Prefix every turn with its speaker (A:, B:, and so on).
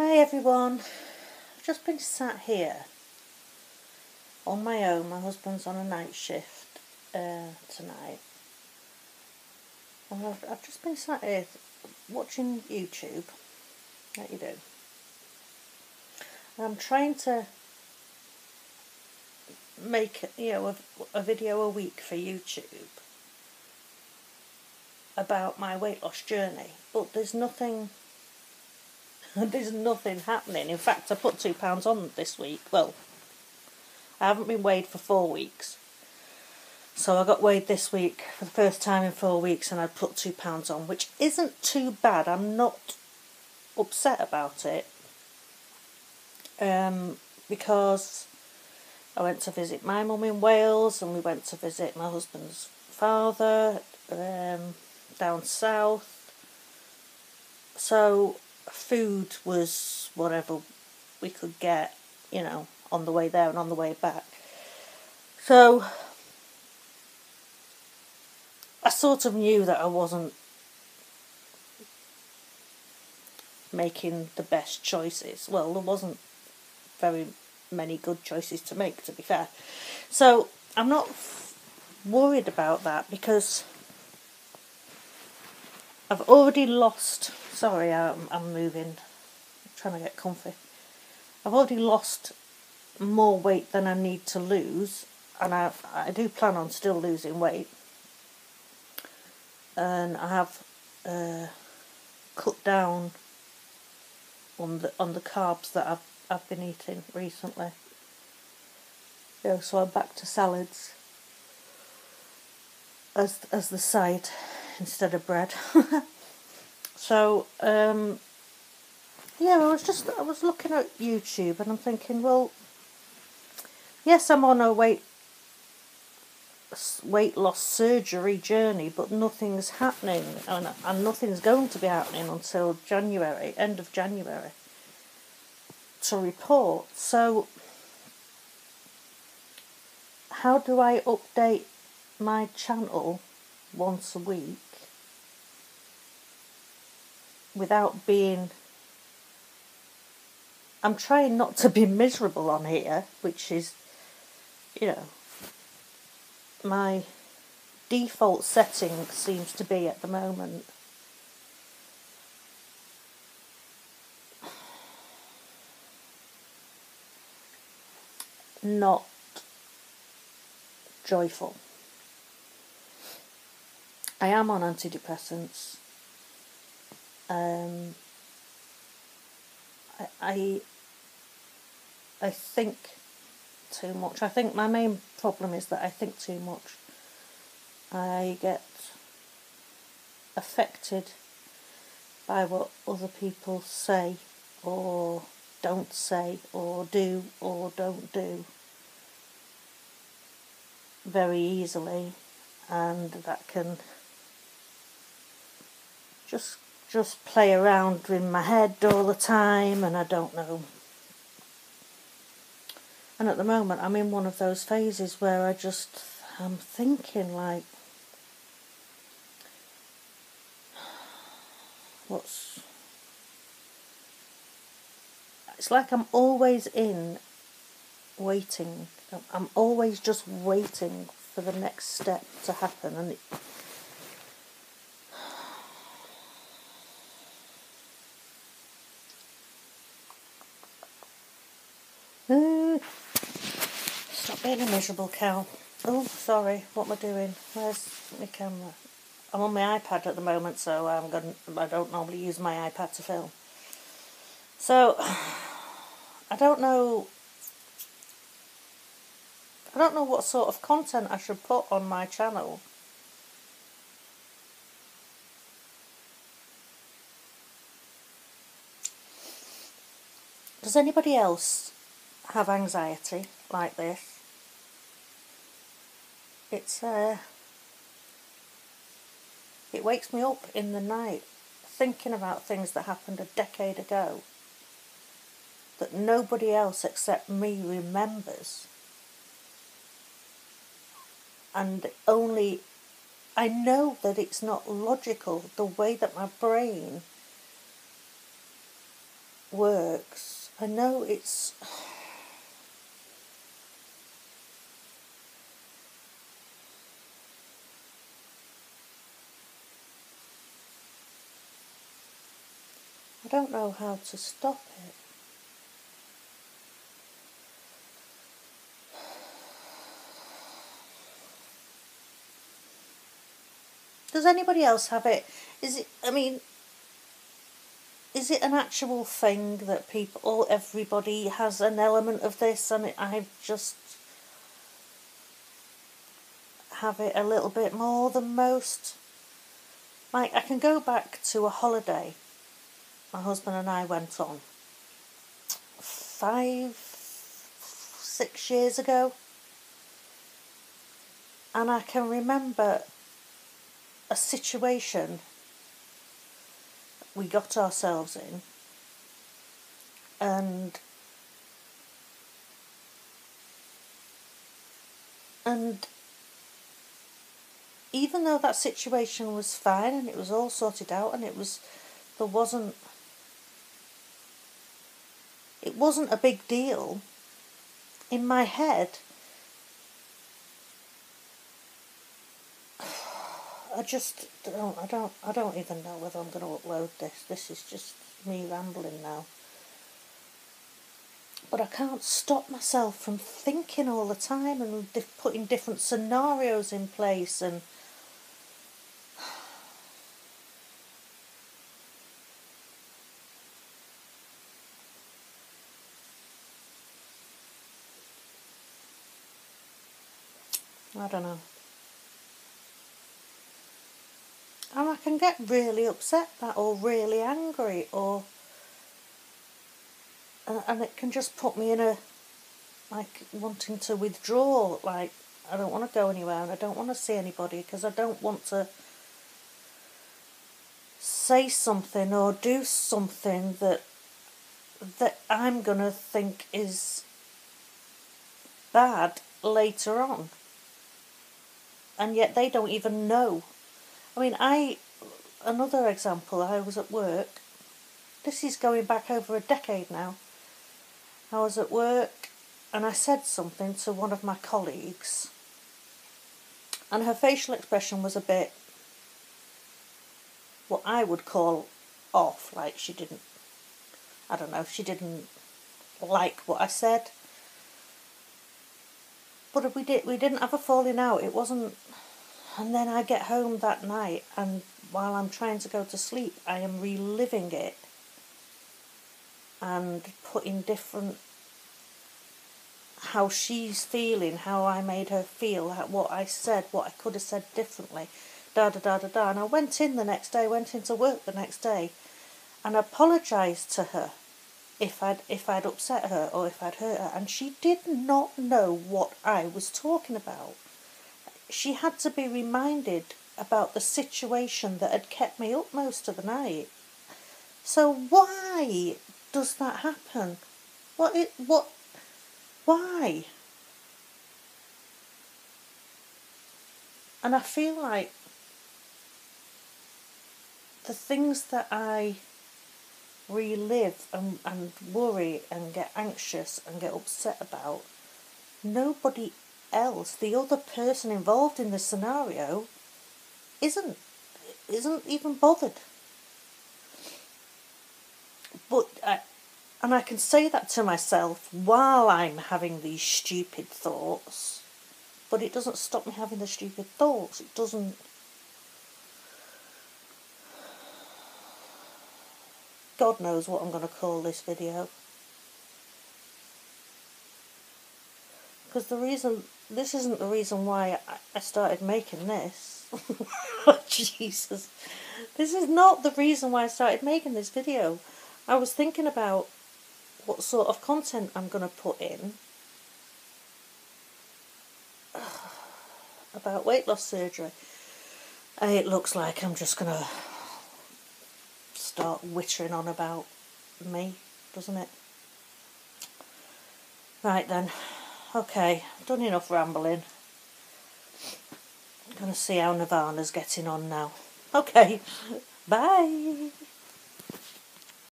A: Hi everyone, I've just been sat here on my own. My husband's on a night shift tonight, and I've just been sat here watching YouTube, like you do, and I'm trying to make a video a week for YouTube about my weight loss journey, but there's nothing happening. In fact, I put £2 on this week. Well, I haven't been weighed for 4 weeks. So I got weighed this week for the first time in 4 weeks, and I put £2 on, which isn't too bad. I'm not upset about it. Because I went to visit my mum in Wales, and we went to visit my husband's father down south. So food was whatever we could get, on the way there and on the way back. So I sort of knew that I wasn't making the best choices. Well, there wasn't very many good choices to make, to be fair. So I'm not worried about that because I've already lost... Sorry, I'm moving. I'm trying to get comfy. I've already lost more weight than I need to lose, and I do plan on still losing weight. And I have cut down on the carbs that I've been eating recently. So I'm back to salads as the side instead of bread. So I was looking at YouTube and I'm thinking, well, yes, I'm on a weight loss surgery journey, but nothing's happening, and nothing's going to be happening until January, end of January, to report. So how do I update my channel once a week without being... I'm trying not to be miserable on here, which is, my default setting seems to be at the moment. Not joyful. I am on antidepressants. I think too much. I think my main problem is that I think too much. I get affected by what other people say or don't say or do or don't do very easily, and that can just play around in my head all the time, and I don't know. And at the moment I'm in one of those phases where I'm thinking like, it's like I'm always waiting. I'm always just waiting for the next step to happen, and stop being a miserable cow. Oh, sorry, what am I doing? Where's my camera? I'm on my iPad at the moment, so I don't normally use my iPad to film. So I don't know what sort of content I should put on my channel. Does anybody else have anxiety like this? It wakes me up in the night thinking about things that happened a decade ago that nobody else except me remembers. And I know that it's not logical, the way that my brain works. I know it's... I don't know how to stop it. Does anybody else have it? Is it, I mean, is it an actual thing that everybody has an element of this, and I just have it a little bit more than most? Like, I can go back to a holiday my husband and I went on 5-6 years ago, and I can remember a situation we got ourselves in, and even though that situation was fine and it was all sorted out and it wasn't a big deal, in my head I don't even know whether I'm going to upload this. This is just me rambling now. But I can't stop myself from thinking all the time and putting different scenarios in place, and I don't know. And I can get really upset or really angry, and it can just put me in a, like, wanting to withdraw, like, I don't want to go anywhere and I don't want to see anybody because I don't want to say something or do something that I'm going to think is bad later on. And yet they don't even know. I mean, another example, I was at work. This is going back over a decade now. I was at work and I said something to one of my colleagues, and her facial expression was a bit, what I would call off, like she didn't like what I said. But we didn't have a falling out. It wasn't. And then I get home that night, and while I'm trying to go to sleep, I am reliving it and putting different, how she's feeling, how I made her feel, what I said, what I could have said differently, da da da da da. And I went into work the next day, and apologised to her if I'd upset her or if I'd hurt her, and she did not know what I was talking about. She had to be reminded about the situation that had kept me up most of the night. So why does that happen? Why? And I feel like the things that I relive and worry and get anxious and get upset about, nobody else, the other person involved in the scenario, isn't even bothered. But I can say that to myself while I'm having these stupid thoughts, but it doesn't stop me having the stupid thoughts. It doesn't. God knows what I'm going to call this video. Because this isn't the reason why I started making this. Oh, Jesus. This is not the reason why I started making this video. I was thinking about what sort of content I'm going to put in about weight loss surgery. It looks like I'm just going to start wittering on about me, doesn't it? Right then. Okay, done enough rambling. I'm going to see how Nirvana's getting on now. Okay, bye.